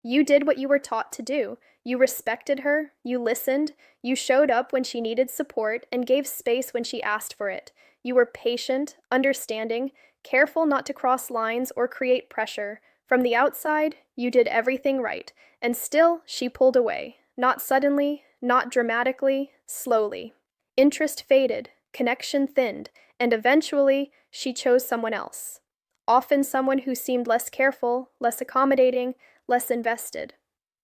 You did what you were taught to do. You respected her, you listened, you showed up when she needed support, and gave space when she asked for it. You were patient, understanding, careful not to cross lines or create pressure. From the outside, you did everything right, and still she pulled away. Not suddenly, not dramatically, slowly. Interest faded, connection thinned, and eventually she chose someone else. Often someone who seemed less careful, less accommodating, less invested.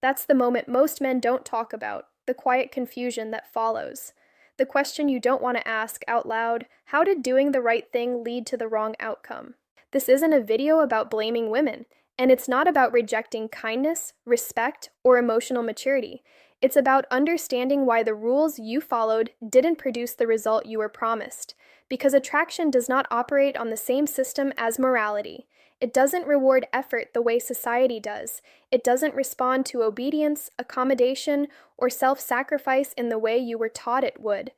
That's the moment most men don't talk about, the quiet confusion that follows. The question you don't want to ask out loud: how did doing the right thing lead to the wrong outcome? This isn't a video about blaming women, and it's not about rejecting kindness, respect, or emotional maturity. It's about understanding why the rules you followed didn't produce the result you were promised. Because attraction does not operate on the same system as morality. It doesn't reward effort the way society does. It doesn't respond to obedience, accommodation, or self-sacrifice in the way you were taught it would.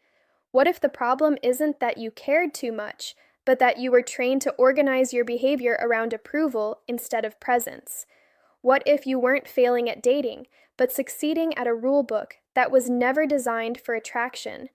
What if the problem isn't that you cared too much, but that you were trained to organize your behavior around approval instead of presence? What if you weren't failing at dating, but succeeding at a rule book that was never designed for attraction?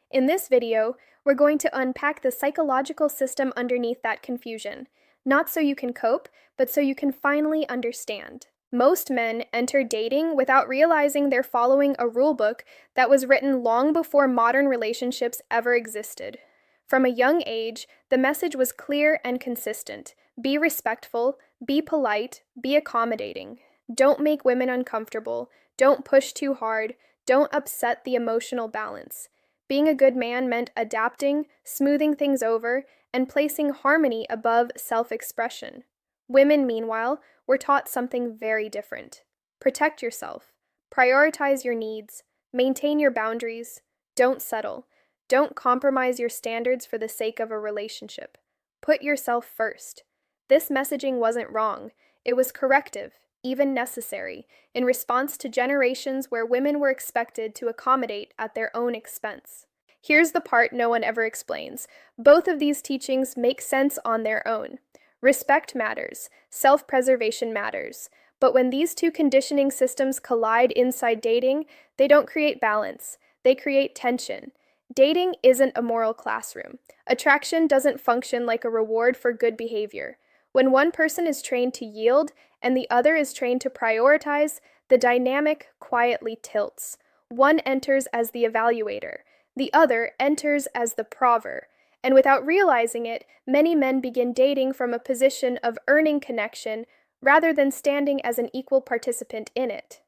In this video, we're going to unpack the psychological system underneath that confusion. Not so you can cope, but so you can finally understand. Most men enter dating without realizing they're following a rulebook that was written long before modern relationships ever existed. From a young age, the message was clear and consistent. Be respectful, be polite, be accommodating. Don't make women uncomfortable, don't push too hard, don't upset the emotional balance. Being a good man meant adapting, smoothing things over, and placing harmony above self-expression. Women, meanwhile, were taught something very different. Protect yourself, prioritize your needs, maintain your boundaries, don't settle, don't compromise your standards for the sake of a relationship. Put yourself first. This messaging wasn't wrong, it was corrective, even necessary, in response to generations where women were expected to accommodate at their own expense. Here's the part no one ever explains. Both of these teachings make sense on their own. Respect matters, self-preservation matters, but when these two conditioning systems collide inside dating, they don't create balance, they create tension. Dating isn't a moral classroom. Attraction doesn't function like a reward for good behavior. When one person is trained to yield and the other is trained to prioritize, the dynamic quietly tilts. One enters as the evaluator, the other enters as the prover. And without realizing it, many men begin dating from a position of earning connection rather than standing as an equal participant in it.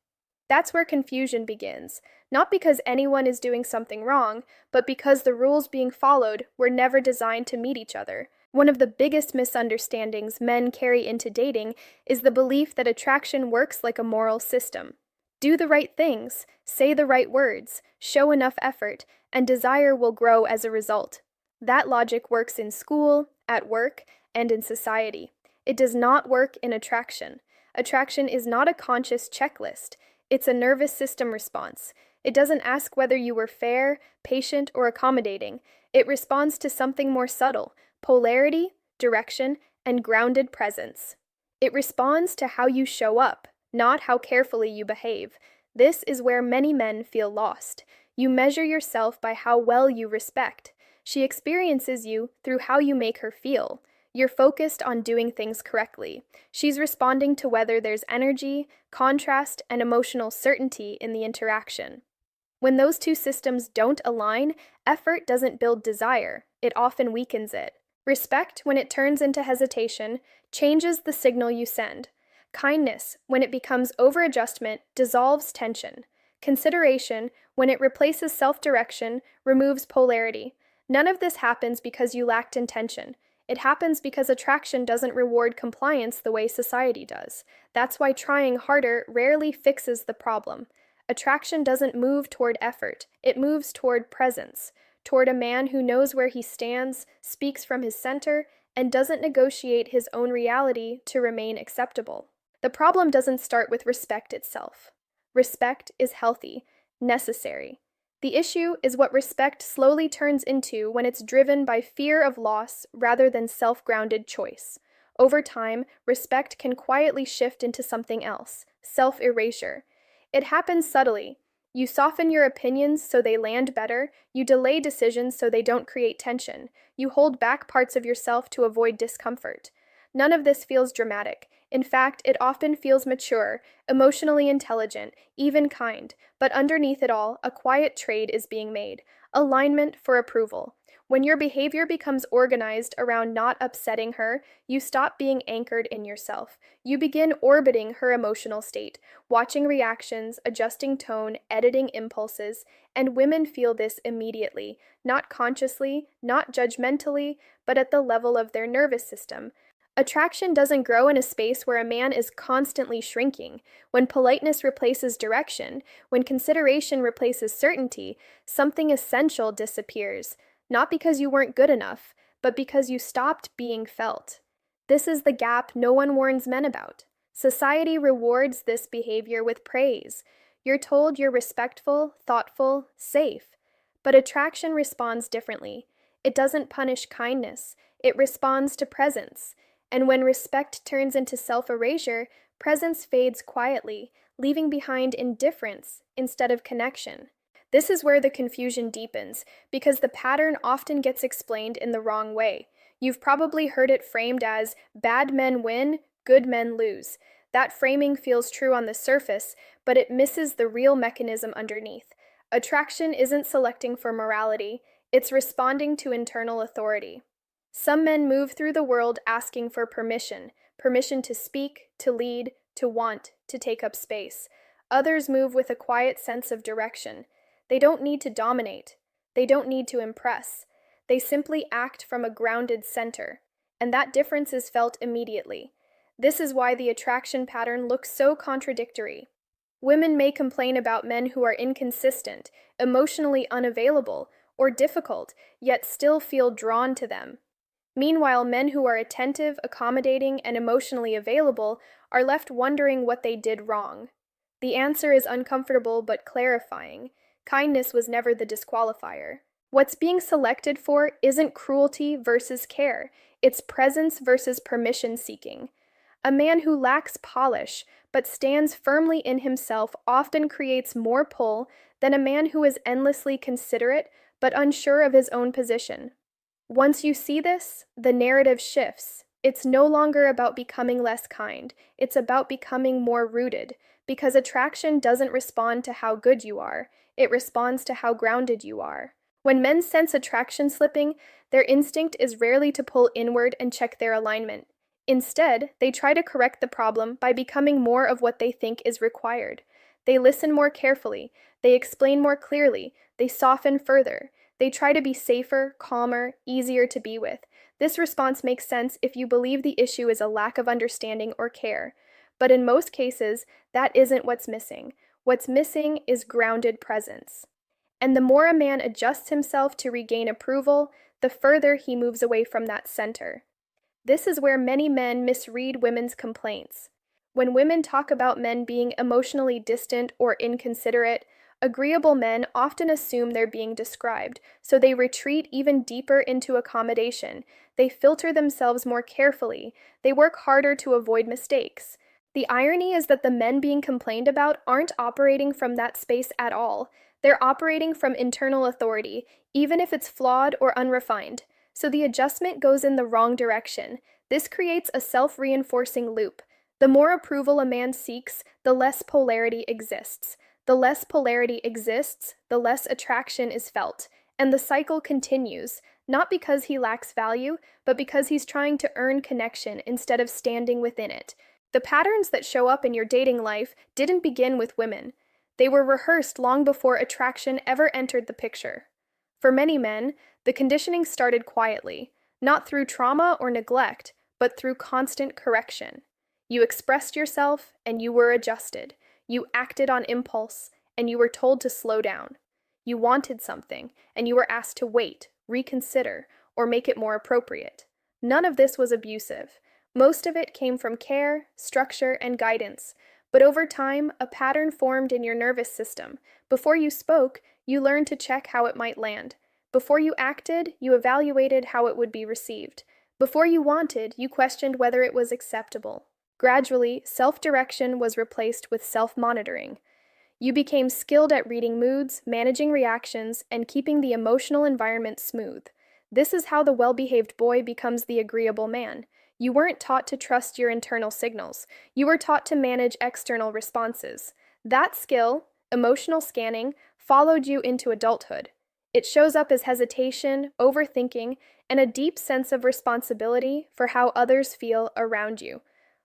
That's where confusion begins, not because anyone is doing something wrong, but because the rules being followed were never designed to meet each other. One of the biggest misunderstandings men carry into dating is the belief that attraction works like a moral system. Do the right things, say the right words, show enough effort, and desire will grow as a result. That logic works in school, at work, and in society. It does not work in attraction. Attraction is not a conscious checklist. It's a nervous system response. It doesn't ask whether you were fair, patient, or accommodating. It responds to something more subtle: polarity, direction, and grounded presence. It responds to how you show up, not how carefully you behave. This is where many men feel lost. You measure yourself by how well you respect. She experiences you through how you make her feel. You're focused on doing things correctly. She's responding to whether there's energy, contrast, and emotional certainty in the interaction. When those two systems don't align, effort doesn't build desire. It often weakens it. Respect, when it turns into hesitation, changes the signal you send. Kindness, when it becomes over-adjustment, dissolves tension. Consideration, when it replaces self-direction, removes polarity. None of this happens because you lacked intention. It happens because attraction doesn't reward compliance the way society does. That's why trying harder rarely fixes the problem. Attraction doesn't move toward effort. It moves toward presence, toward a man who knows where he stands, speaks from his center, and doesn't negotiate his own reality to remain acceptable. The problem doesn't start with respect itself. Respect is healthy, necessary. The issue is what respect slowly turns into when it's driven by fear of loss rather than self-grounded choice. Over time, respect can quietly shift into something else, self-erasure. It happens subtly. You soften your opinions so they land better, you delay decisions so they don't create tension, you hold back parts of yourself to avoid discomfort. None of this feels dramatic. In fact, it often feels mature, emotionally intelligent, even kind, but underneath it all, a quiet trade is being made alignment for approval. When your behavior becomes organized around not upsetting her, you stop being anchored in yourself. You begin orbiting her emotional state, watching reactions, adjusting tone, editing impulses, and women feel this immediately, not consciously, not judgmentally, but at the level of their nervous system. Attraction doesn't grow in a space where a man is constantly shrinking. When politeness replaces direction, when consideration replaces certainty, something essential disappears, not because you weren't good enough, but because you stopped being felt. This is the gap no one warns men about. Society rewards this behavior with praise. You're told you're respectful, thoughtful, safe. But attraction responds differently. It doesn't punish kindness, it responds to presence. And when respect turns into self-erasure, presence fades quietly, leaving behind indifference instead of connection. This is where the confusion deepens, because the pattern often gets explained in the wrong way. You've probably heard it framed as bad men win, good men lose. That framing feels true on the surface, but it misses the real mechanism underneath. Attraction isn't selecting for morality, it's responding to internal authority. Some men move through the world asking for permission to speak, to lead, to want, to take up space. Others move with a quiet sense of direction. They don't need to dominate. They don't need to impress. They simply act from a grounded center. And that difference is felt immediately. This is why the attraction pattern looks so contradictory. Women may complain about men who are inconsistent, emotionally unavailable, or difficult, yet still feel drawn to them. Meanwhile, men who are attentive, accommodating, and emotionally available are left wondering what they did wrong. The answer is uncomfortable but clarifying. Kindness was never the disqualifier. What's being selected for isn't cruelty versus care, it's presence versus permission seeking. A man who lacks polish but stands firmly in himself often creates more pull than a man who is endlessly considerate but unsure of his own position. Once you see this, the narrative shifts. It's no longer about becoming less kind, it's about becoming more rooted, because attraction doesn't respond to how good you are, it responds to how grounded you are. When men sense attraction slipping, their instinct is rarely to pull inward and check their alignment. Instead, they try to correct the problem by becoming more of what they think is required. They listen more carefully, they explain more clearly, they soften further. They try to be safer, calmer, easier to be with. This response makes sense if you believe the issue is a lack of understanding or care. But in most cases, that isn't what's missing. What's missing is grounded presence. And the more a man adjusts himself to regain approval, the further he moves away from that center. This is where many men misread women's complaints. When women talk about men being emotionally distant or inconsiderate, agreeable men often assume they're being described, so they retreat even deeper into accommodation. They filter themselves more carefully. They work harder to avoid mistakes. The irony is that the men being complained about aren't operating from that space at all. They're operating from internal authority, even if it's flawed or unrefined. So the adjustment goes in the wrong direction. This creates a self-reinforcing loop. The more approval a man seeks, the less polarity exists. The less polarity exists, the less attraction is felt. And the cycle continues, not because he lacks value, but because he's trying to earn connection instead of standing within it. The patterns that show up in your dating life didn't begin with women. They were rehearsed long before attraction ever entered the picture. For many men, the conditioning started quietly, not through trauma or neglect, but through constant correction. You expressed yourself, and you were adjusted. You acted on impulse, and you were told to slow down. You wanted something, and you were asked to wait, reconsider, or make it more appropriate. None of this was abusive. Most of it came from care, structure, and guidance. But over time, a pattern formed in your nervous system. Before you spoke, you learned to check how it might land. Before you acted, you evaluated how it would be received. Before you wanted, you questioned whether it was acceptable. Gradually, self-direction was replaced with self-monitoring. You became skilled at reading moods, managing reactions, and keeping the emotional environment smooth. This is how the well-behaved boy becomes the agreeable man. You weren't taught to trust your internal signals. You were taught to manage external responses. That skill, emotional scanning, followed you into adulthood. It shows up as hesitation, overthinking, and a deep sense of responsibility for how others feel around you.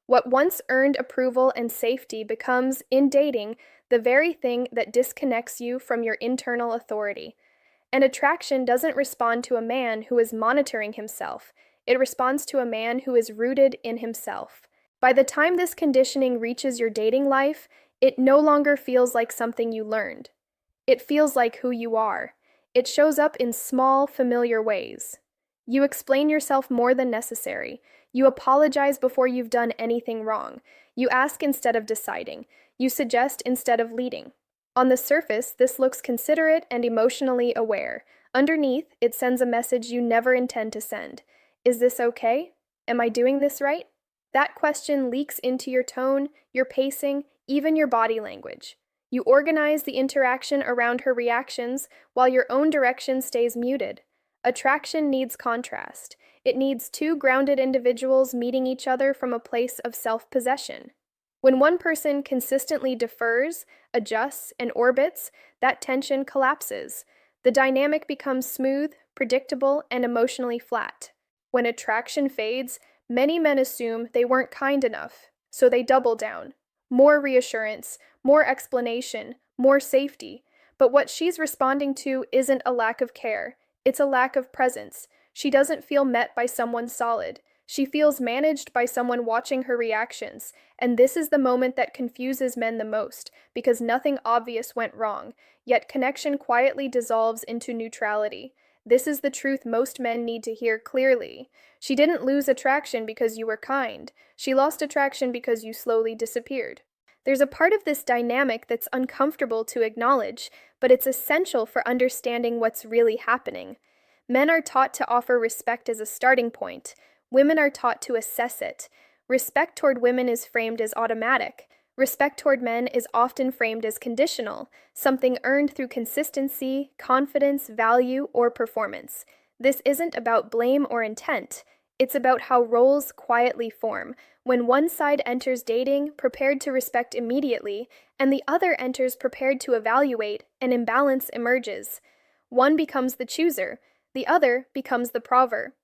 What once earned approval and safety becomes, in dating, the very thing that disconnects you from your internal authority. And attraction doesn't respond to a man who is monitoring himself, it responds to a man who is rooted in himself. By the time this conditioning reaches your dating life, it no longer feels like something you learned. It feels like who you are. It shows up in small, familiar ways. You explain yourself more than necessary. You apologize before you've done anything wrong. You ask instead of deciding. You suggest instead of leading. On the surface, this looks considerate and emotionally aware. Underneath, it sends a message you never intend to send. Is this okay? Am I doing this right? That question leaks into your tone, your pacing, even your body language. You organize the interaction around her reactions while your own direction stays muted. Attraction needs contrast. It needs two grounded individuals meeting each other from a place of self-possession. When one person consistently defers, adjusts, and orbits, that tension collapses. The dynamic becomes smooth, predictable, and emotionally flat. When attraction fades, many men assume they weren't kind enough, so they double down. More reassurance, more explanation, more safety. But what she's responding to isn't a lack of care, it's a lack of presence. She doesn't feel met by someone solid. She feels managed by someone watching her reactions, and this is the moment that confuses men the most, because nothing obvious went wrong, yet connection quietly dissolves into neutrality. This is the truth most men need to hear clearly. She didn't lose attraction because you were kind. She lost attraction because you slowly disappeared. There's a part of this dynamic that's uncomfortable to acknowledge, but it's essential for understanding what's really happening. Men are taught to offer respect as a starting point. Women are taught to assess it. Respect toward women is framed as automatic. Respect toward men is often framed as conditional, something earned through consistency, confidence, value, or performance. This isn't about blame or intent. It's about how roles quietly form. When one side enters dating, prepared to respect immediately, and the other enters prepared to evaluate, an imbalance emerges. One becomes the chooser, the other becomes the prover.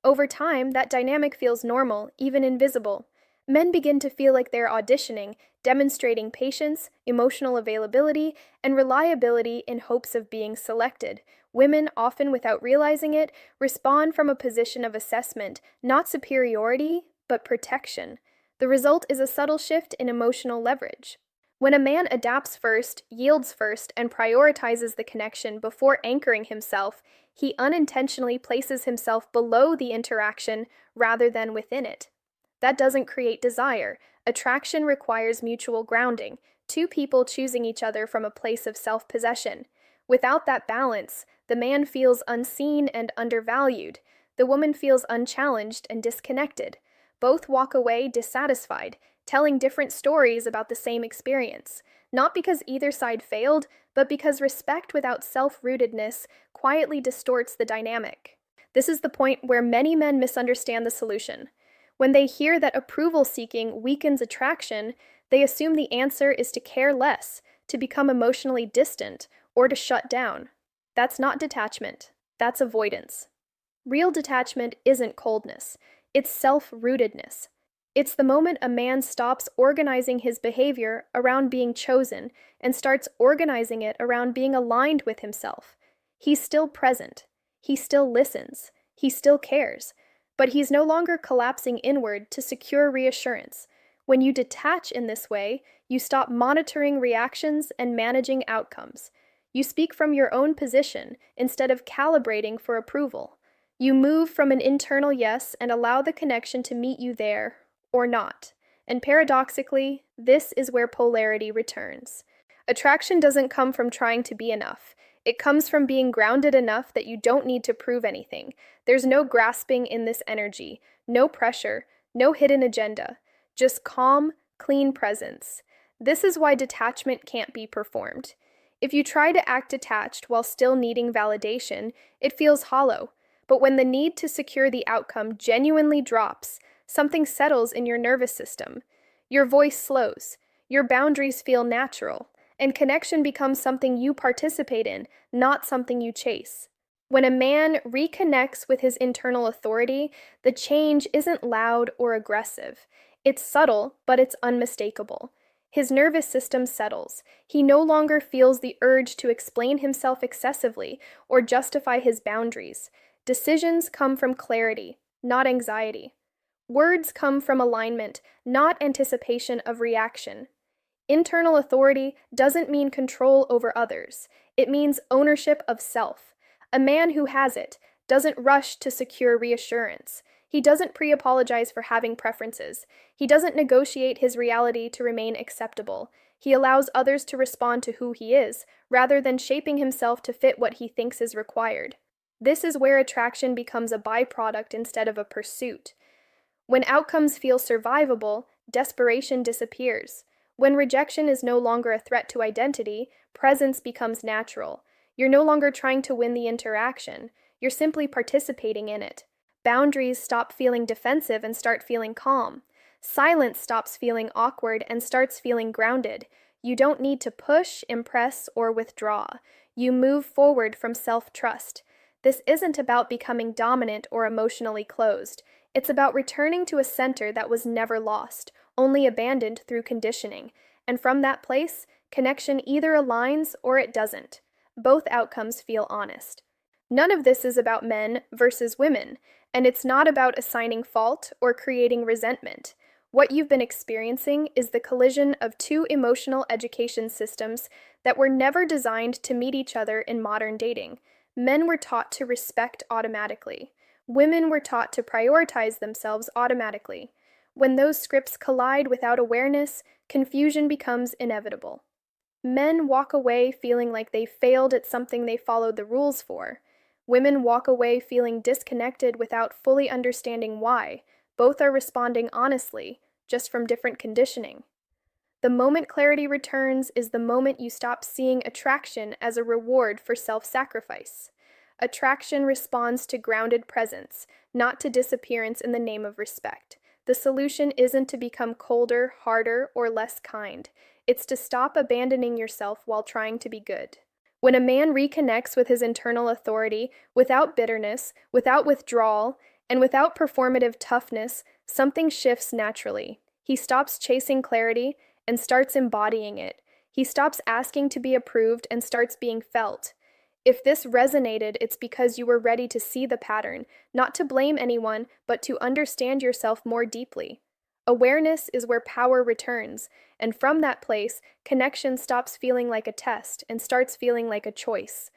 Over time, that dynamic feels normal, even invisible. Men begin to feel like they're auditioning, demonstrating patience, emotional availability, and reliability in hopes of being selected. Women, often without realizing it, respond from a position of assessment, not superiority, but protection. The result is a subtle shift in emotional leverage. When a man adapts first, yields first, and prioritizes the connection before anchoring himself, he unintentionally places himself below the interaction rather than within it. That doesn't create desire. Attraction requires mutual grounding, two people choosing each other from a place of self-possession. Without that balance, the man feels unseen and undervalued. The woman feels unchallenged and disconnected. Both walk away dissatisfied, telling different stories about the same experience, not because either side failed, but because respect without self-rootedness quietly distorts the dynamic. This is the point where many men misunderstand the solution. When they hear that approval seeking weakens attraction, they assume the answer is to care less, to become emotionally distant, or to shut down. That's not detachment, that's avoidance. Real detachment isn't coldness, it's self-rootedness. It's the moment a man stops organizing his behavior around being chosen and starts organizing it around being aligned with himself. He's still present. He still listens. He still cares. But he's no longer collapsing inward to secure reassurance. When you detach in this way, you stop monitoring reactions and managing outcomes. You speak from your own position instead of calibrating for approval. You move from an internal yes and allow the connection to meet you there, or not. And paradoxically, this is where polarity returns. Attraction doesn't come from trying to be enough. It comes from being grounded enough that you don't need to prove anything. There's no grasping in this energy, no pressure, no hidden agenda, just calm, clean presence. This is why detachment can't be performed. If you try to act detached while still needing validation, it feels hollow. But when the need to secure the outcome genuinely drops, something settles in your nervous system. Your voice slows, your boundaries feel natural, and connection becomes something you participate in, not something you chase. When a man reconnects with his internal authority, the change isn't loud or aggressive. It's subtle, but it's unmistakable. His nervous system settles. He no longer feels the urge to explain himself excessively or justify his boundaries. Decisions come from clarity, not anxiety. Words come from alignment, not anticipation of reaction. Internal authority doesn't mean control over others, it means ownership of self. A man who has it doesn't rush to secure reassurance. He doesn't pre apologize for having preferences. He doesn't negotiate his reality to remain acceptable. He allows others to respond to who he is, rather than shaping himself to fit what he thinks is required. This is where attraction becomes a byproduct instead of a pursuit. When outcomes feel survivable, desperation disappears. When rejection is no longer a threat to identity, presence becomes natural. You're no longer trying to win the interaction, you're simply participating in it. Boundaries stop feeling defensive and start feeling calm. Silence stops feeling awkward and starts feeling grounded. You don't need to push, impress, or withdraw. You move forward from self-trust. This isn't about becoming dominant or emotionally closed. It's about returning to a center that was never lost, only abandoned through conditioning. And from that place, connection either aligns or it doesn't. Both outcomes feel honest. None of this is about men versus women, and it's not about assigning fault or creating resentment. What you've been experiencing is the collision of two emotional education systems that were never designed to meet each other in modern dating. Men were taught to respect automatically. Women were taught to prioritize themselves automatically. When those scripts collide without awareness, confusion becomes inevitable. Men walk away feeling like they failed at something they followed the rules for. Women walk away feeling disconnected without fully understanding why. Both are responding honestly, just from different conditioning. The moment clarity returns is the moment you stop seeing attraction as a reward for self-sacrifice. Attraction responds to grounded presence, not to disappearance in the name of respect. The solution isn't to become colder, harder, or less kind. It's to stop abandoning yourself while trying to be good. When a man reconnects with his internal authority, without bitterness, without withdrawal, and without performative toughness, something shifts naturally. He stops chasing clarity and starts embodying it. He stops asking to be approved and starts being felt. If this resonated, it's because you were ready to see the pattern, not to blame anyone, but to understand yourself more deeply. Awareness is where power returns, and from that place, connection stops feeling like a test and starts feeling like a choice.